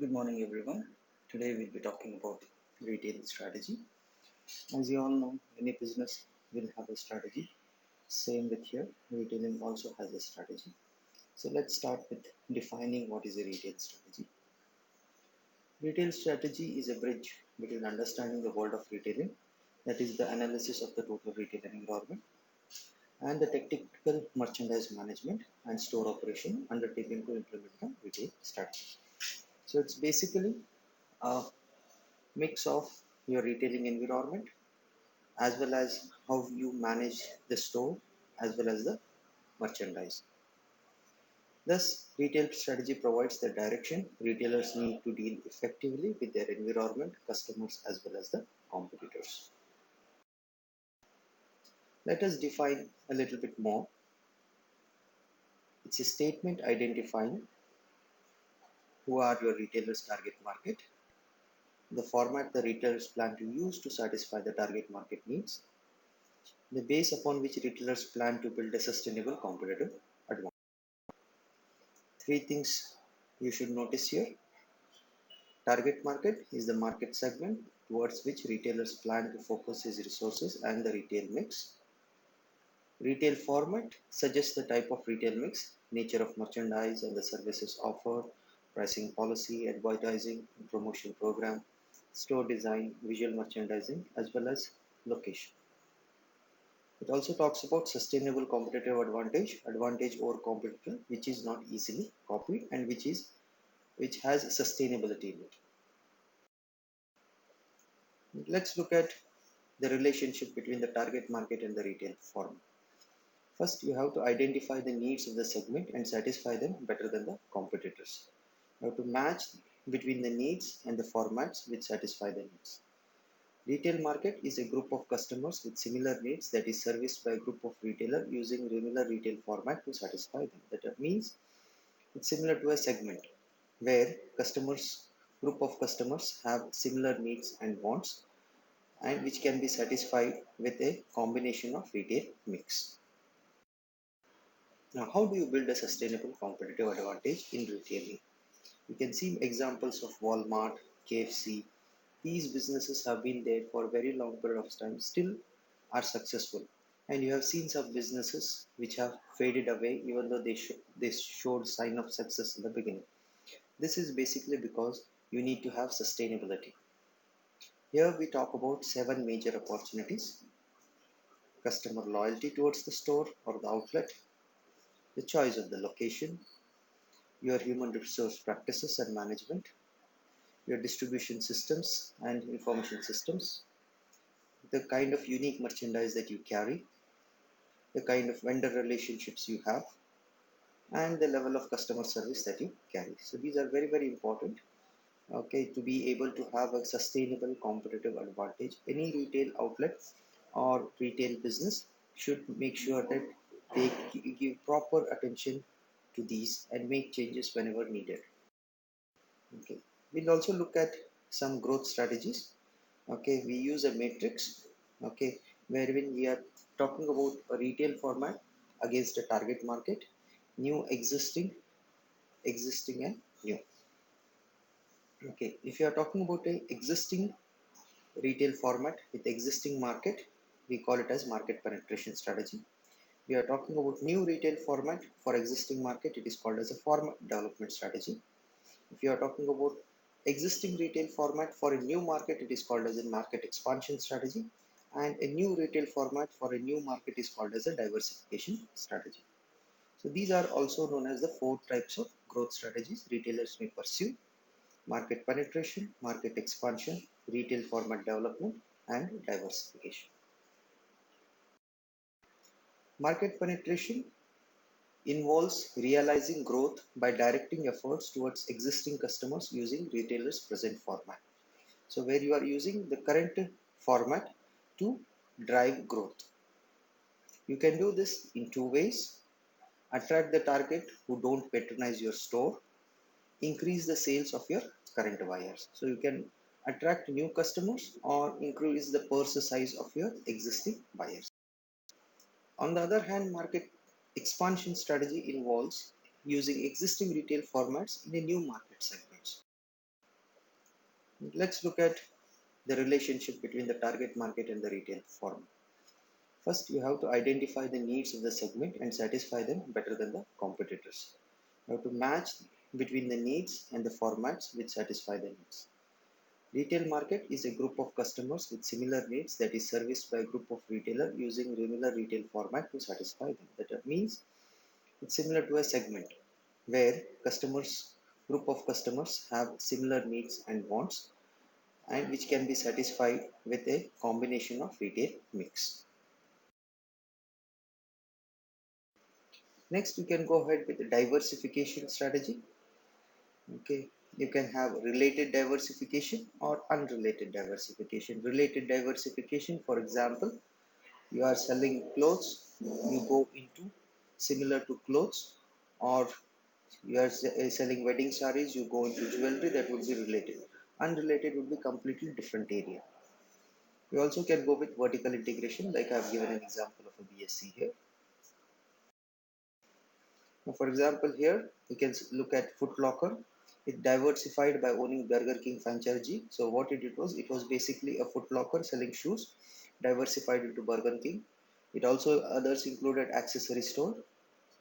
Good morning, everyone. Today we'll be talking about retail strategy. As you all know, any business will have a strategy. Same with here, retailing also has a strategy. So let's start with defining what is a retail strategy. Retail strategy is a bridge between understanding the world of retailing, that is the analysis of the total retail environment, and the technical merchandise management and store operation undertaken to implement the retail strategy. So it's basically a mix of your retailing environment as well as how you manage the store as well as the merchandise. Thus, retail strategy provides the direction retailers need to deal effectively with their environment, customers, as well as the competitors. Let us define a little bit more. It's a statement identifying who are your retailers' target market, the format the retailers plan to use to satisfy the target market needs, the base upon which retailers plan to build a sustainable competitive advantage. Three things you should notice here. Target market is the market segment towards which retailers plan to focus his resources and the retail mix. Retail format suggests the type of retail mix, nature of merchandise and the services offered, pricing policy, advertising, promotion program, store design, visual merchandising, as well as location. It also talks about sustainable competitive advantage over competitor, which is not easily copied and which has sustainability in it. Let's look at the relationship between the target market and the retail format. First, you have to identify the needs of the segment and satisfy them better than the competitors. You have to match between the needs and the formats which satisfy the needs. Retail market is a group of customers with similar needs that is serviced by a group of retailers using similar retail format to satisfy them. That means it's similar to a segment where customers group of customers have similar needs and wants and which can be satisfied with a combination of retail mix. Now, how do you build a sustainable competitive advantage in retailing? You can see examples of Walmart, KFC. These businesses have been there for a very long period of time, still are successful. And you have seen some businesses which have faded away even though they showed sign of success in the beginning. This is basically because you need to have sustainability. Here we talk about 7 major opportunities: customer loyalty towards the store or the outlet, the choice of the location, your human resource practices and management, your distribution systems and information systems, the kind of unique merchandise that you carry, the kind of vendor relationships you have, and the level of customer service that you carry. So these are very, very important, okay, to be able to have a sustainable competitive advantage. Any retail outlet or retail business should make sure that they give proper attention to these and make changes whenever needed. Okay, we'll also look at some growth strategies. Okay, we use a matrix, okay, wherein we are talking about a retail format against a target market, new, existing and new. Okay, if you are talking about a existing retail format with existing market, we call it as market penetration strategy. We are talking about new retail format for existing market, it is called as a format development strategy. If you are talking about existing retail format for a new market, it is called as a market expansion strategy. And a new retail format for a new market is called as a diversification strategy. So these are also known as the 4 types of growth strategies retailers may pursue: market penetration, market expansion, retail format development, and diversification. Market penetration involves realizing growth by directing efforts towards existing customers using retailers' present format. So where you are using the current format to drive growth. You can do this in 2 ways: attract the target who don't patronize your store, increase the sales of your current buyers. So you can attract new customers or increase the purse size of your existing buyers. On the other hand, market expansion strategy involves using existing retail formats in a new market segments. Let's look at the relationship between the target market and the retail format. First, you have to identify the needs of the segment and satisfy them better than the competitors. You have to match between the needs and the formats which satisfy the needs. Retail market is a group of customers with similar needs that is serviced by a group of retailers using similar retail format to satisfy them. That means it's similar to a segment where customers group of customers have similar needs and wants and which can be satisfied with a combination of retail mix. Next, you can go ahead with the diversification strategy. Okay, you can have related diversification or unrelated diversification. Related diversification, for example, you are selling clothes, you go into similar to clothes, or you are selling wedding sarees, you go into jewelry, that would be related. Unrelated would be completely different area. You also can go with vertical integration, like I have given an example of a BSc here. Now, for example, here you can look at Foot Locker. It diversified by owning Burger King franchisee. So what it did was, it was basically a Foot Locker selling shoes, diversified into Burger King. It also others included accessory store,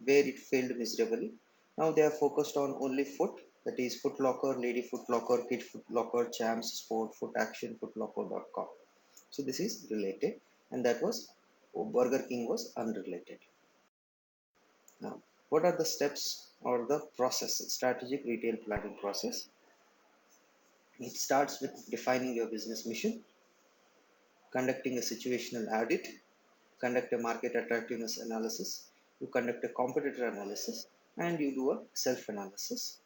where it failed miserably. Now they are focused on only foot, that is Foot Locker, Lady Foot Locker, Kid Foot Locker, Champs Sport, Foot Action, footlocker.com. So this is related, and that was Burger King was unrelated. Now, what are the steps or the process, strategic retail planning process? It starts with defining your business mission, conducting a situational audit, conduct a market attractiveness analysis, you conduct a competitor analysis, and you do a self-analysis.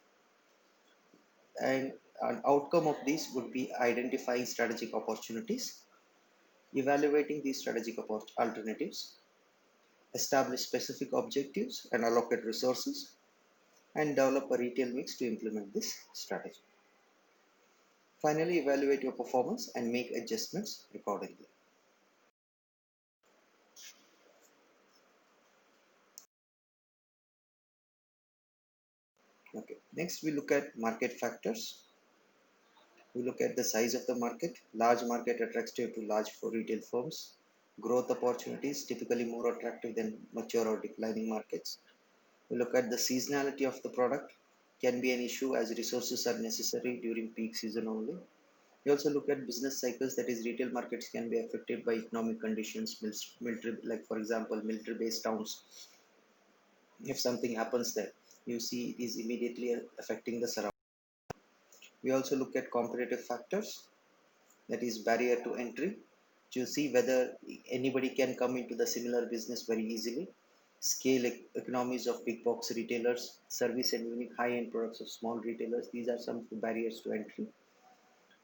And an outcome of this would be identifying strategic opportunities, evaluating these strategic alternatives, establish specific objectives and allocate resources, and develop a retail mix to implement this strategy. Finally, evaluate your performance and make adjustments accordingly. Okay. Next, we look at market factors. We look at the size of the market. Large market attractive to large retail firms. Growth opportunities typically more attractive than mature or declining markets. We look at the seasonality of the product. Can be an issue as resources are necessary during peak season only. We also look at business cycles, that is retail markets can be affected by economic conditions, military, like for example, military based towns. If something happens there, you see it is immediately affecting the surrounding. We also look at competitive factors, that is barrier to entry, to see whether anybody can come into the similar business very easily. Scale economies of big box retailers, service and unique high-end products of small retailers. These are some barriers to entry.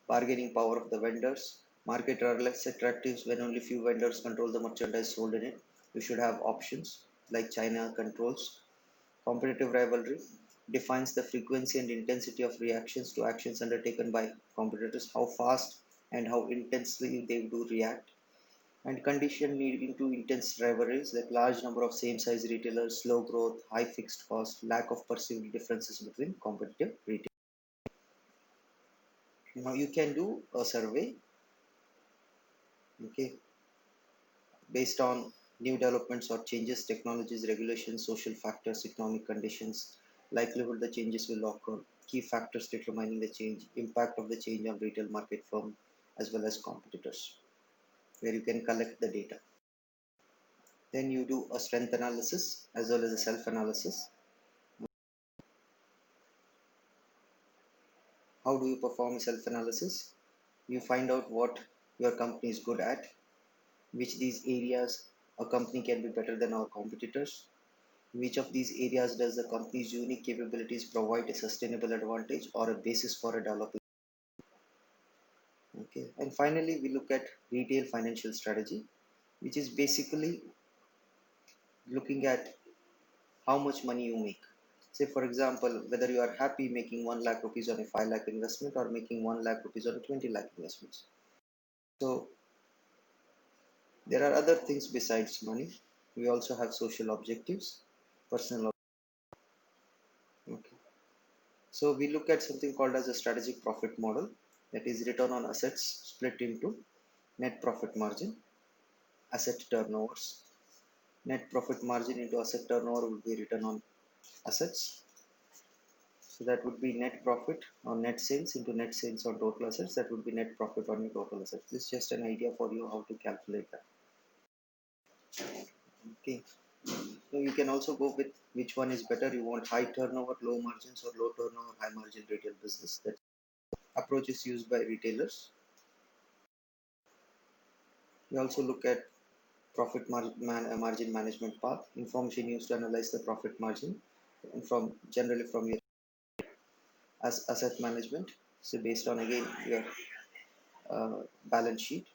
Bargaining power of the vendors. Market are less attractive when only few vendors control the merchandise sold in it. You should have options like China controls. Competitive rivalry defines the frequency and intensity of reactions to actions undertaken by competitors, how fast and how intensely they do react. And condition leading to intense rivalries, like large number of same size retailers, slow growth, high fixed cost, lack of perceived differences between competitive retail. Now you can do a survey, okay, based on new developments or changes, technologies, regulations, social factors, economic conditions, likelihood the changes will occur, key factors determining the change, impact of the change on retail market firm as well as competitors, where you can collect the data. Then you do a strength analysis as well as a self-analysis. How do you perform self-analysis? You find out what your company is good at, which these areas a company can be better than our competitors, which of these areas does the company's unique capabilities provide a sustainable advantage or a basis for a developing. Okay, and finally we look at retail financial strategy, which is basically looking at how much money you make. Say for example, whether you are happy making 1 lakh rupees on a 5 lakh investment or making 1 lakh rupees on a 20 lakh investments. So there are other things besides money. We also have social objectives, personal. Okay. So we look at something called as a strategic profit model. that is return on assets split into net profit margin, asset turnovers. Net profit margin into asset turnover would be return on assets. So that would be net profit on net sales into net sales on total assets. That would be net profit on your total assets. This is just an idea for you how to calculate that. Okay. So you can also go with which one is better. You want high turnover, low margins, or low turnover, high margin retail business. That approach is used by retailers. We also look at margin management path, information used to analyze the profit margin, and from generally from your as asset management. So based on again your balance sheet,